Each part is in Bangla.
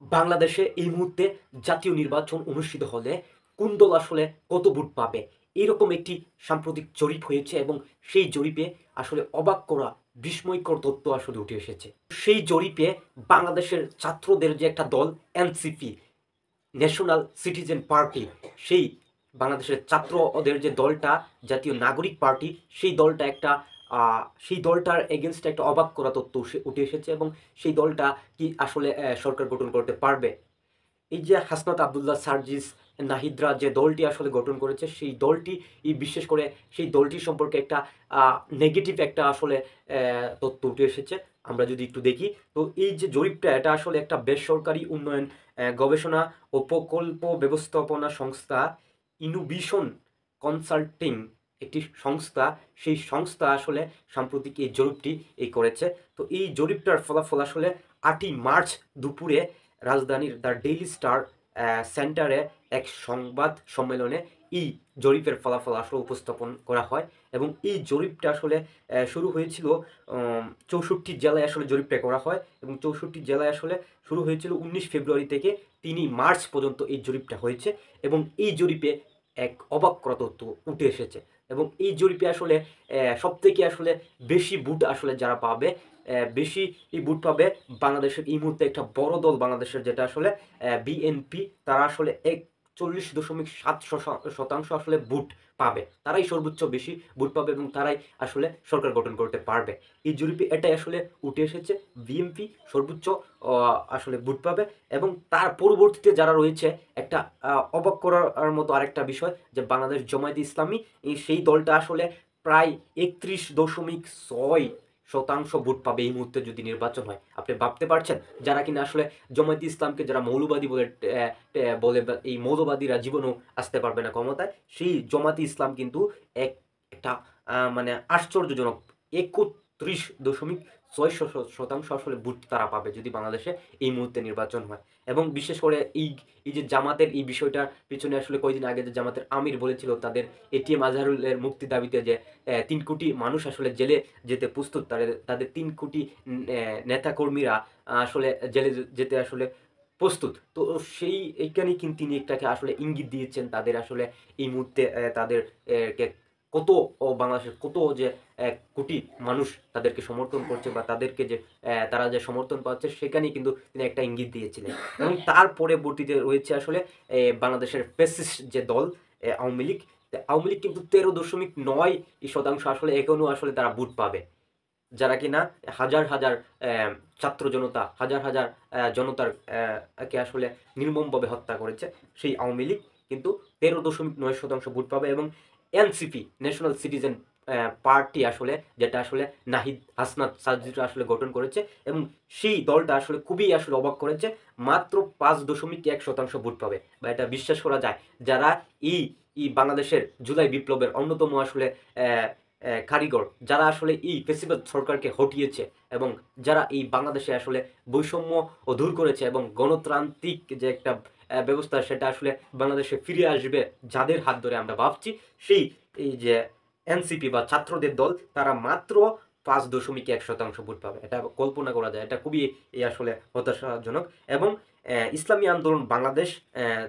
বাংলাদেশে এই মুহূর্তে জাতীয় নির্বাচন অনুষ্ঠিত হলে কোন দল আসলে কত ভোট পাবে এরকম একটি সাম্প্রতিক জরিপ হয়েছে এবং সেই জরিপে আসলে অবাক করা বিস্ময়কর তথ্য আসলে উঠে এসেছে। সেই জরিপে বাংলাদেশের ছাত্রদের যে একটা দল এনসিপি, ন্যাশনাল সিটিজেন পার্টি, সেই বাংলাদেশের ছাত্রদের যে দলটা জাতীয় নাগরিক পার্টি, সেই দলটা একটা সেই দলটার এগেনস্টে একটা অবাক করা তথ্য উঠে এসেছে এবং সেই দলটা কি আসলে সরকার গঠন করতে পারবে। এই যে হাসনাত আবদুল্লাহ সার্জিস নাহিদরা যে দলটি আসলে গঠন করেছে সেই দলটি বিশেষ করে সেই দলটি সম্পর্কে একটা নেগেটিভ একটা আসলে তথ্য উঠে এসেছে। আমরা যদি একটু দেখি, তো এই যে জরিপটা এটা আসলে একটা বেসরকারি উন্নয়ন গবেষণা ও প্রকল্প ব্যবস্থাপনা সংস্থা ইনোভিশন কনসাল্টিং একটি সংস্থা, সেই সংস্থা আসলে সাম্প্রতিক এই জরিপটি করেছে। তো এই জরিপটার ফলাফল আসলে 8ই মার্চ দুপুরে রাজধানীর দ্য ডেইলি স্টার সেন্টারে এক সংবাদ সম্মেলনে এই জরিপের ফলাফল আসলে উপস্থাপন করা হয় এবং এই জরিপটা আসলে শুরু হয়েছিল 64 জেলায় আসলে জরিপটা করা হয় এবং 64 জেলায় আসলে শুরু হয়েছিল 19 ফেব্রুয়ারি থেকে 3ই মার্চ পর্যন্ত এই জরিপটা হয়েছে এবং এই জরিপে এক অবাক করা তথ্য উঠে এসেছে এবং এই জরিপে আসলে সবথেকে আসলে বেশি ভোট আসলে যারা পাবে, বেশি ভোট পাবে বাংলাদেশের এই মুহূর্তে একটা বড় দল বাংলাদেশের যেটা আসলে বিএনপি, তারা আসলে 41.7% আসলে ভোট পাবে, তারাই সর্বোচ্চ বেশি ভোট পাবে এবং তারাই আসলে সরকার গঠন করতে পারবে। এই জরিপে এটাই আসলে উঠে এসেছে, বিএনপি সর্বোচ্চ আসলে ভোট পাবে এবং তার পরবর্তীতে যারা রয়েছে একটা অবাক করার মতো আরেকটা বিষয় যে বাংলাদেশ জামায়াতে ইসলামী, সেই দলটা আসলে প্রায় 31.6% ভোট পাবে এই মুহূর্তে যদি নির্বাচন হয়। আপনি ভাবতে পারছেন, যারা কিনা আসলে জামায়াতে ইসলামকে যারা মৌলবাদী বলে বলে এই মৌলবাদীরা জীবনেও আসতে পারবে না ক্ষমতায়, সেই জামায়াতে ইসলাম কিন্তু একটা মানে আশ্চর্যজনক 31.6% আসলে ভোট তারা পাবে যদি বাংলাদেশে এই মুহূর্তে নির্বাচন হয়। এবং বিশেষ করে এই যে জামাতের এই বিষয়টার পিছনে আসলে কয়েকদিন আগে যে জামাতের আমির বলেছিল তাদের এটিএম আজহারুলের মুক্তি দাবিতে যে 3 কোটি মানুষ আসলে জেলে যেতে প্রস্তুত, তাদের 3 কোটি নেতাকর্মীরা আসলে জেলে যেতে আসলে প্রস্তুত। তো সেই এইখানেই কিন্তু তিনি একটাকে আসলে ইঙ্গিত দিয়েছেন তাদের আসলে এই মুহূর্তে তাদের কে কত বাংলাদেশের কত যে কোটি মানুষ তাদেরকে সমর্থন করছে বা তাদেরকে যে তারা যে সমর্থন পাচ্ছে সেখানেই কিন্তু তিনি একটা ইঙ্গিত দিয়েছিলেন। এবং তার পরবর্তীতে রয়েছে আসলে বাংলাদেশের ফ্যাসিস্ট যে দল আওয়ামী লীগ। আওয়ামী লীগ কিন্তু 13.9% আসলে এখনো আসলে তারা ভোট পাবে, যারা কিনা হাজার হাজার ছাত্র জনতা, হাজার হাজার জনতার কে আসলে নির্মমভাবে হত্যা করেছে সেই আওয়ামী লীগ কিন্তু 13.9% ভোট পাবে এবং এনসিপি, ন্যাশনাল সিটিজেন পার্টি আসলে যেটা আসলে নাহিদ হাসনাত সার্জিরা আসলে গঠন করেছে এবং সেই দলটা আসলে খুবই আসলে অবাক করেছে, মাত্র 5.1% ভোট পাবে। বা এটা বিশ্বাস করা যায়, যারা এই বাংলাদেশের জুলাই বিপ্লবের অন্যতম আসলে কারিগর, যারা আসলে এই ফেসিবাদ সরকারকে হটিয়েছে এবং যারা এই বাংলাদেশে আসলে বৈষম্য দূর করেছে এবং গণতান্ত্রিক যে একটা ব্যবস্থা সেটা আসলে বাংলাদেশে ফিরে আসবে যাদের হাত ধরে আমরা ভাবছি, সেই এই যে এনসিপি বা ছাত্রদের দল, তারা মাত্র 5.1% ভোট পাবে। এটা কল্পনা করা যায়, এটা খুবই আসলে হতাশাজনক। এবং ইসলামী আন্দোলন বাংলাদেশ,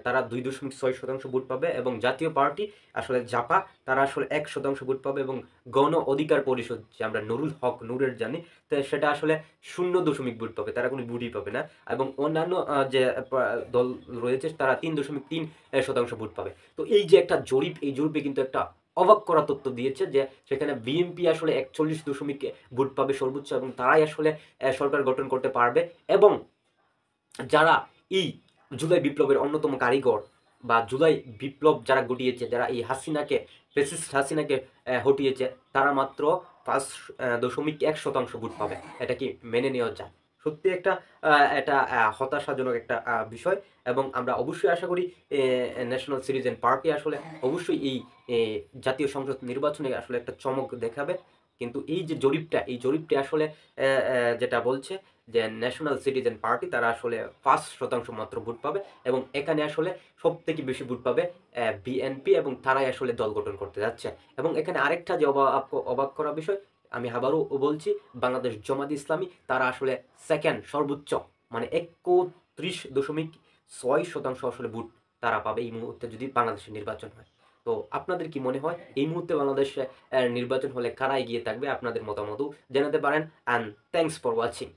তারা 2.6% ভোট পাবে এবং জাতীয় পার্টি আসলে জাপা, তারা আসলে 1% ভোট পাবে এবং গণ অধিকার পরিষদ যে আমরা নুরুল হক নূরের জানি, তো সেটা আসলে 0 ভোট পাবে, তারা কোনো ভোটই পাবে না। এবং অন্যান্য যে দল রয়েছে তারা 3.3% ভোট পাবে। তো এই যে একটা জরিপ, এই জরিপে কিন্তু একটা অবাক করা তথ্য দিয়েছে যে সেখানে বিএনপি আসলে 41 ভোট পাবে সর্বোচ্চ এবং তারাই আসলে সরকার গঠন করতে পারবে। এবং যারা এই জুলাই বিপ্লবের অন্যতম কারিগর বা জুলাই বিপ্লব যারা ঘটিয়েছে, যারা এই হাসিনাকে, ফ্যাসিস্ট হাসিনাকে হটিয়েছে, তারা মাত্র 5.1% ভোট পাবে। এটা কি মেনে নেওয়া যায়? সত্যি একটা এটা হতাশাজনক একটা বিষয়। এবং আমরা অবশ্যই আশা করি ন্যাশনাল সিটিজেন পার্টি আসলে অবশ্যই এই জাতীয় সংসদ নির্বাচনে আসলে একটা চমক দেখাবে। কিন্তু এই যে জরিপটা, এই জরিপটি আসলে যেটা বলছে যে ন্যাশনাল সিটিজেন পার্টি তারা আসলে 5% মাত্র ভোট পাবে এবং এখানে আসলে সবথেকে বেশি ভোট পাবে বিএনপি এবং তারাই আসলে দল গঠন করতে যাচ্ছে। এবং এখানে আরেকটা যে অবাক করা বিষয়, আমি আবারও বলছি, বাংলাদেশ জামাত ইসলামী তারা আসলে সেকেন্ড সর্বোচ্চ, মানে 36.6% আসলে ভোট তারা পাবে এই মুহূর্তে যদি বাংলাদেশের নির্বাচন হয়। তো আপনাদের কি মনে হয় এই মুহূর্তে বাংলাদেশে নির্বাচন হলে কারা এগিয়ে থাকবে? আপনাদের মতামতও জানাতে পারেন। And thanks for watching.